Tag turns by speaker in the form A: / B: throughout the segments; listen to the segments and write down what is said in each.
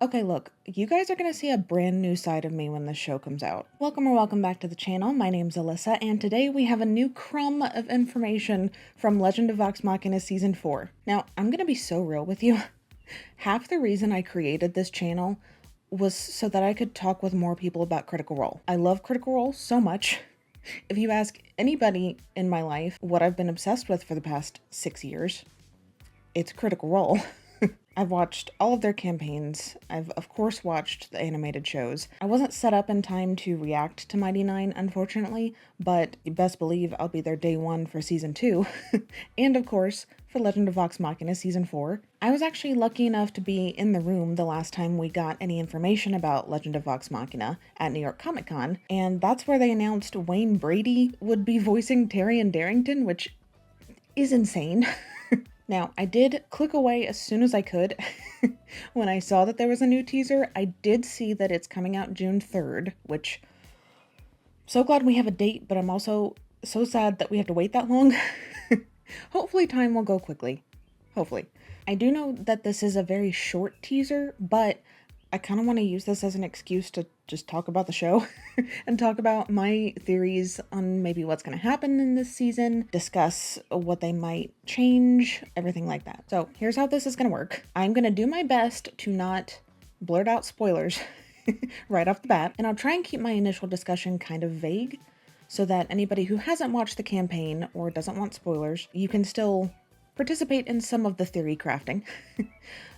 A: Okay, look, you guys are gonna see a brand new side of me when this show comes out. Welcome or welcome back to the channel. My name's Alyssa, and today we have a new crumb of information from Legend of Vox Machina Season 4. Now, I'm gonna be so real with you. Half the reason I created this channel was so that I could talk with more people about Critical Role. I love Critical Role so much. If you ask anybody in my life what I've been obsessed with for the past 6 years, it's Critical Role. I've watched all of their campaigns. I've, of course, watched the animated shows. I wasn't set up in time to react to Mighty Nine, unfortunately, but you best believe I'll be there day one for Season 2. And, of course, for Legend of Vox Machina Season 4. I was actually lucky enough to be in the room the last time we got any information about Legend of Vox Machina at New York Comic Con, and that's where they announced Wayne Brady would be voicing Taryon Darrington, which is insane. Now, I did click away as soon as I could. When I saw that there was a new teaser, I did see that it's coming out June 3rd, which, so glad we have a date, but I'm also so sad that we have to wait that long. Hopefully time will go quickly. Hopefully. I do know that this is a very short teaser, but I kind of want to use this as an excuse to just talk about the show and talk about my theories on maybe what's going to happen in this season, discuss what they might change, everything like that. So here's how this is going to work. I'm going to do my best to not blurt out spoilers right off the bat, and I'll try and keep my initial discussion kind of vague so that anybody who hasn't watched the campaign or doesn't want spoilers, you can still participate in some of the theory crafting.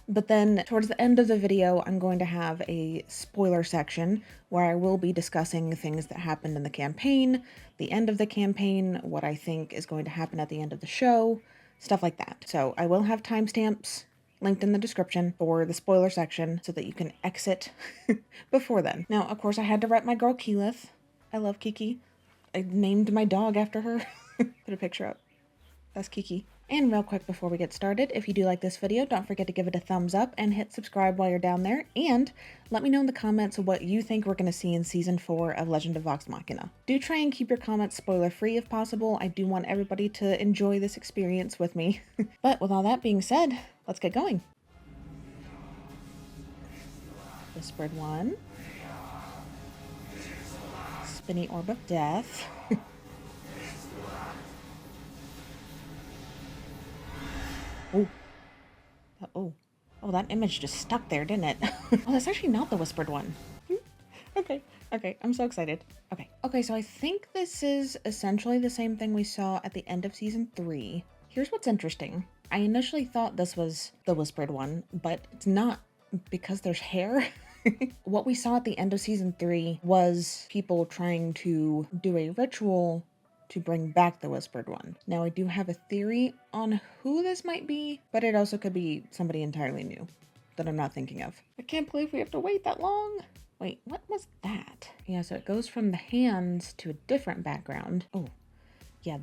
A: But then towards the end of the video, I'm going to have a spoiler section where I will be discussing things that happened in the campaign, the end of the campaign, what I think is going to happen at the end of the show, stuff like that. So I will have timestamps linked in the description for the spoiler section so that you can exit before then. Now, of course, I had to rep my girl Keyleth. I love Kiki. I named my dog after her. Put a picture up. That's Kiki. And real quick before we get started, if you do like this video, don't forget to give it a thumbs up and hit subscribe while you're down there. And let me know in the comments what you think we're going to see in Season 4 of Legend of Vox Machina. Do try and keep your comments spoiler-free if possible. I do want everybody to enjoy this experience with me. But with all that being said, let's get going. Whispered One. Spinny Orb of Death. Oh. Oh, that image just stuck there, didn't it? Oh, that's actually not the Whispered One. Okay, I'm so excited. Okay, so I think this is essentially the same thing we saw at the end of Season 3. Here's what's interesting. I initially thought this was the Whispered One, but it's not because there's hair. What we saw at the end of Season 3 was people trying to do a ritual to bring back the Whispered One. Now, I do have a theory on who this might be, but it also could be somebody entirely new that I'm not thinking of. I can't believe we have to wait that long. Wait, what was that? Yeah, so it goes from the hands to a different background. Oh, yeah,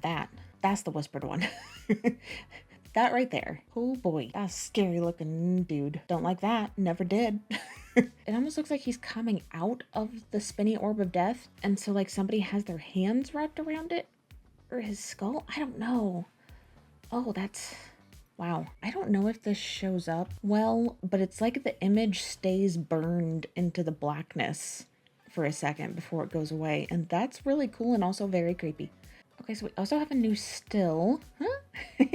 A: that's the Whispered One. That right there. Oh boy, that's a scary looking dude. Don't like that. Never did. It almost looks like he's coming out of the spinny orb of death, and so like somebody has their hands wrapped around it. Or his skull? I don't know. Oh, that's... wow. I don't know if this shows up well, but it's like the image stays burned into the blackness for a second before it goes away, and that's really cool and also very creepy. Okay, so we also have a new still. Huh?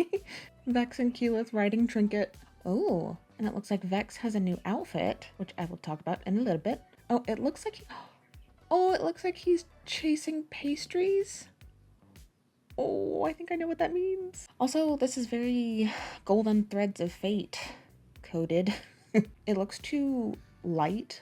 A: Vex and Keyleth riding Trinket. Oh, and it looks like Vex has a new outfit, which I will talk about in a little bit. Oh, it looks like... oh, it looks like he's chasing pastries. Oh, I think I know what that means. Also, this is very Golden Threads of Fate coded. It looks too light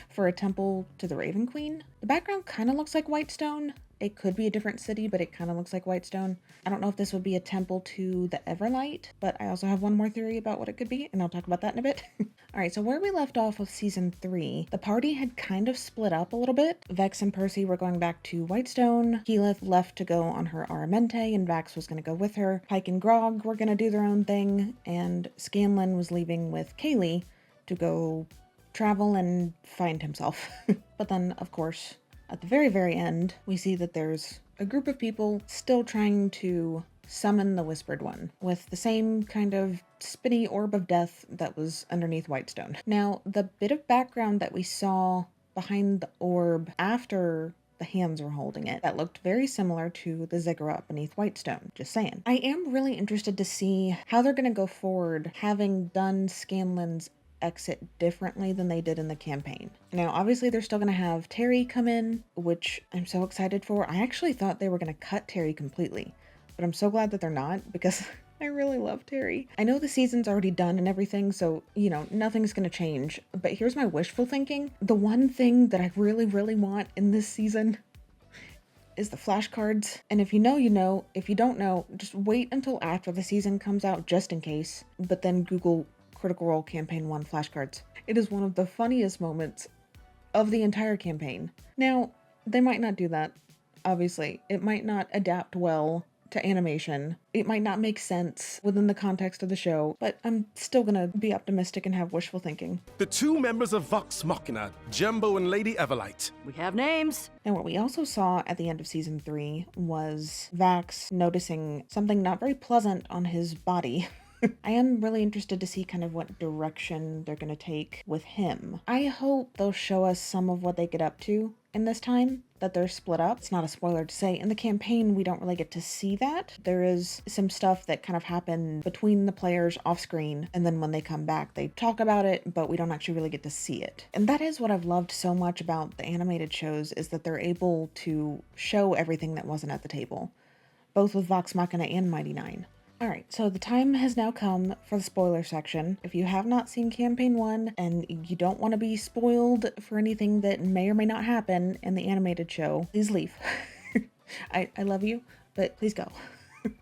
A: for a temple to the Raven Queen. The background kind of looks like Whitestone. It could be a different city, but it kind of looks like Whitestone. I don't know if this would be a temple to the Everlight, but I also have one more theory about what it could be, and I'll talk about that in a bit. All right, so where we left off with Season 3, the party had kind of split up a little bit. Vex and Percy were going back to Whitestone. Keyleth left to go on her Aramente, and Vax was going to go with her. Pike and Grog were going to do their own thing, and Scanlan was leaving with Kaylee to go travel and find himself. But then, of course, at the very, very end, we see that there's a group of people still trying to summon the Whispered One with the same kind of spinny orb of death that was underneath Whitestone. Now, the bit of background that we saw behind the orb after the hands were holding it, that looked very similar to the ziggurat beneath Whitestone. Just saying. I am really interested to see how they're going to go forward, having done Scanlan's exit differently than they did in the campaign. Now, obviously, they're still going to have Terry come in, which I'm so excited for. I actually thought they were going to cut Terry completely, but I'm so glad that they're not, because I really love Terry. I know the season's already done and everything, so, you know, nothing's gonna change. But here's my wishful thinking. The one thing that I really, really want in this season is the flashcards. And if you know, you know. If you don't know, just wait until after the season comes out, just in case. But then Google Critical Role Campaign 1 flashcards. It is one of the funniest moments of the entire campaign. Now, they might not do that. Obviously, it might not adapt well to animation. It might not make sense within the context of the show, but I'm still gonna be optimistic and have wishful thinking.
B: The two members of Vox Machina, Jumbo and Lady Everlight.
C: We have names.
A: And what we also saw at the end of season 3 was Vax noticing something not very pleasant on his body. I am really interested to see kind of what direction they're going to take with him. I hope they'll show us some of what they get up to in this time that they're split up. It's not a spoiler to say. In the campaign, we don't really get to see that. There is some stuff that kind of happened between the players off screen, and then when they come back, they talk about it, but we don't actually really get to see it. And that is what I've loved so much about the animated shows, is that they're able to show everything that wasn't at the table, both with Vox Machina and Mighty Nine. Alright, so the time has now come for the spoiler section. If you have not seen Campaign 1 and you don't want to be spoiled for anything that may or may not happen in the animated show, please leave. I love you, but please go.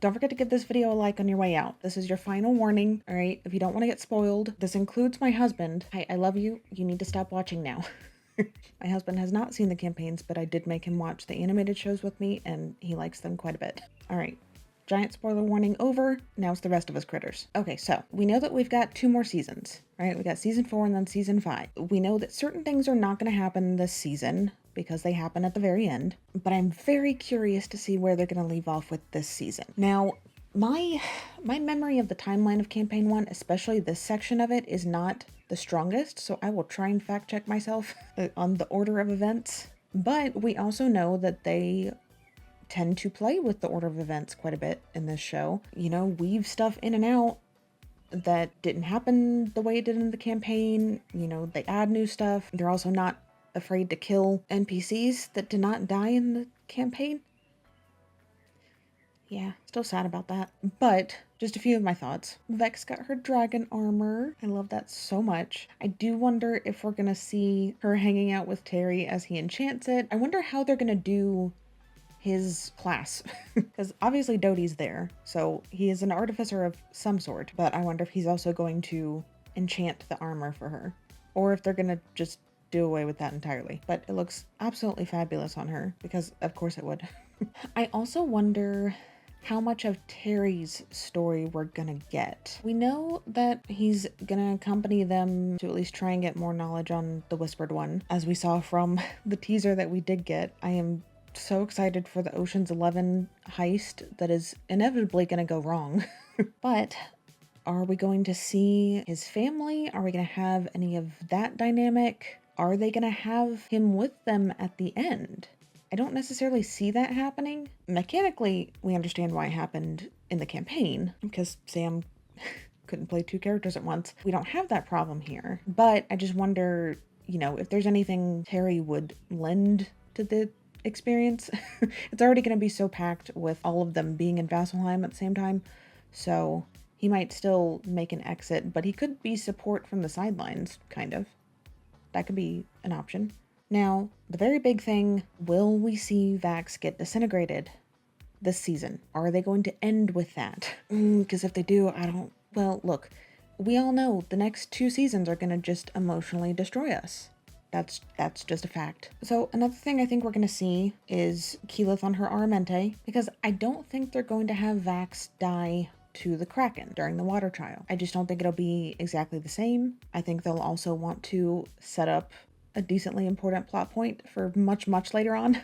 A: Don't forget to give this video a like on your way out. This is your final warning, alright? If you don't want to get spoiled, this includes my husband. I love you. You need to stop watching now. My husband has not seen the campaigns, but I did make him watch the animated shows with me, and he likes them quite a bit. Alright. Giant spoiler warning over. Now it's the rest of us critters. Okay, so we know that we've got 2 more seasons, right? We got season 4 and then season 5. We know that certain things are not going to happen this season because they happen at the very end, but I'm very curious to see where they're going to leave off with this season. Now, my memory of the timeline of Campaign 1, especially this section of it, is not the strongest, so I will try and fact check myself on the order of events. But we also know that they tend to play with the order of events quite a bit in this show. You know, weave stuff in and out that didn't happen the way it did in the campaign. You know, they add new stuff. They're also not afraid to kill NPCs that did not die in the campaign. Yeah, still sad about that. But just a few of my thoughts. Vex got her dragon armor. I love that so much. I do wonder if we're gonna see her hanging out with Terry as he enchants it. I wonder how they're gonna do his class, because obviously Dodie's there, so he is an artificer of some sort, but I wonder if he's also going to enchant the armor for her, or if they're gonna just do away with that entirely. But it looks absolutely fabulous on her, because of course it would. I also wonder how much of Terry's story we're gonna get. We know that he's gonna accompany them to at least try and get more knowledge on the Whispered One, as we saw from the teaser that we did get. I am so excited for the Ocean's 11 heist that is inevitably going to go wrong. But are we going to see his family? Are we going to have any of that dynamic? Are they going to have him with them at the end? I don't necessarily see that happening. Mechanically, we understand why it happened in the campaign, because Sam couldn't play 2 characters at once. We don't have that problem here. But I just wonder, you know, if there's anything Terry would lend to the experience. It's already going to be so packed with all of them being in Vasselheim at the same time, so he might still make an exit, but he could be support from the sidelines, kind of. That could be an option. Now, the very big thing, will we see Vax get disintegrated this season? Are they going to end with that? Because if they do, well, look, we all know the next 2 seasons are going to just emotionally destroy us. That's just a fact. So another thing I think we're going to see is Keyleth on her Aramente, because I don't think they're going to have Vax die to the Kraken during the water trial. I just don't think it'll be exactly the same. I think they'll also want to set up a decently important plot point for much, much later on.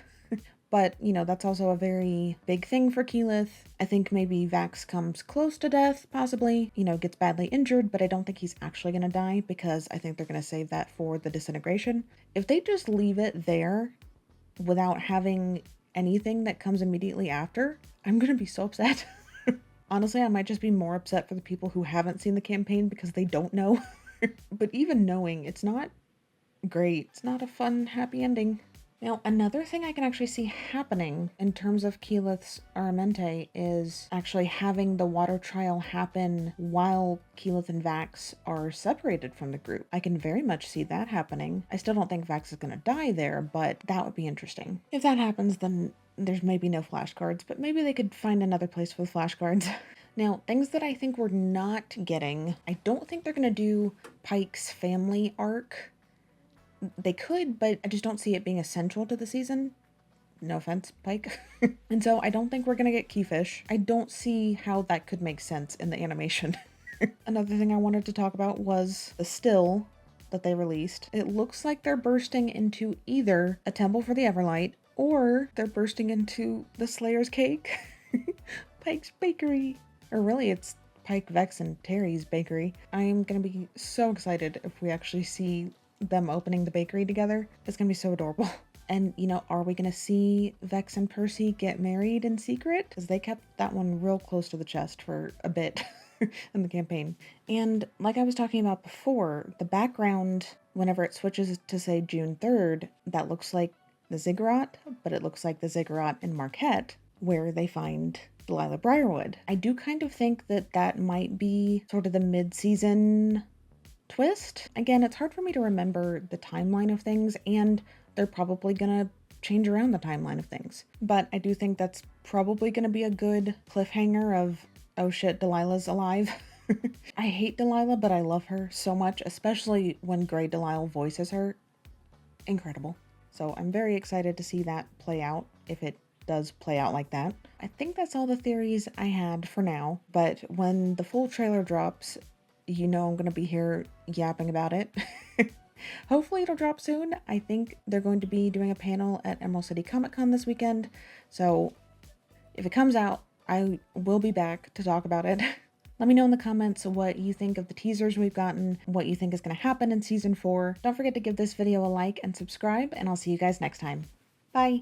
A: But, you know, that's also a very big thing for Keyleth. I think maybe Vax comes close to death, possibly, you know, gets badly injured, but I don't think he's actually going to die because I think they're going to save that for the disintegration. If they just leave it there without having anything that comes immediately after, I'm going to be so upset. Honestly, I might just be more upset for the people who haven't seen the campaign because they don't know. But even knowing, it's not great. It's not a fun, happy ending. Now, another thing I can actually see happening in terms of Keyleth's Aramente is actually having the water trial happen while Keyleth and Vax are separated from the group. I can very much see that happening. I still don't think Vax is going to die there, but that would be interesting. If that happens, then there's maybe no flashcards, but maybe they could find another place with flashcards. Now, things that I think we're not getting, I don't think they're going to do Pike's family arc. They could, but I just don't see it being essential to the season. No offense, Pike. And so I don't think we're gonna get Keyfish. I don't see how that could make sense in the animation. Another thing I wanted to talk about was the still that they released. It looks like they're bursting into either a temple for the Everlight or they're bursting into the Slayer's cake. Pike's bakery. Or really, it's Pike, Vex, and Terry's bakery. I am gonna be so excited if we actually see them opening the bakery together. It's gonna be so adorable. And, you know, are we gonna see Vex and Percy get married in secret? Because they kept that one real close to the chest for a bit in the campaign. And like I was talking about before, the background, whenever it switches to say June 3rd, that looks like the ziggurat, but it looks like the ziggurat in Marquette, where they find Delilah Briarwood. I do kind of think that that might be sort of the mid-season twist. Again, it's hard for me to remember the timeline of things, and they're probably gonna change around the timeline of things. But I do think that's probably gonna be a good cliffhanger of, oh shit, Delilah's alive. I hate Delilah, but I love her so much, especially when Grey Delisle voices her. Incredible. So I'm very excited to see that play out, if it does play out like that. I think that's all the theories I had for now, but when the full trailer drops, you know I'm going to be here yapping about it. Hopefully it'll drop soon. I think they're going to be doing a panel at Emerald City Comic Con this weekend, so if it comes out, I will be back to talk about it. Let me know in the comments what you think of the teasers we've gotten, what you think is going to happen in Season 4. Don't forget to give this video a like and subscribe, and I'll see you guys next time. Bye!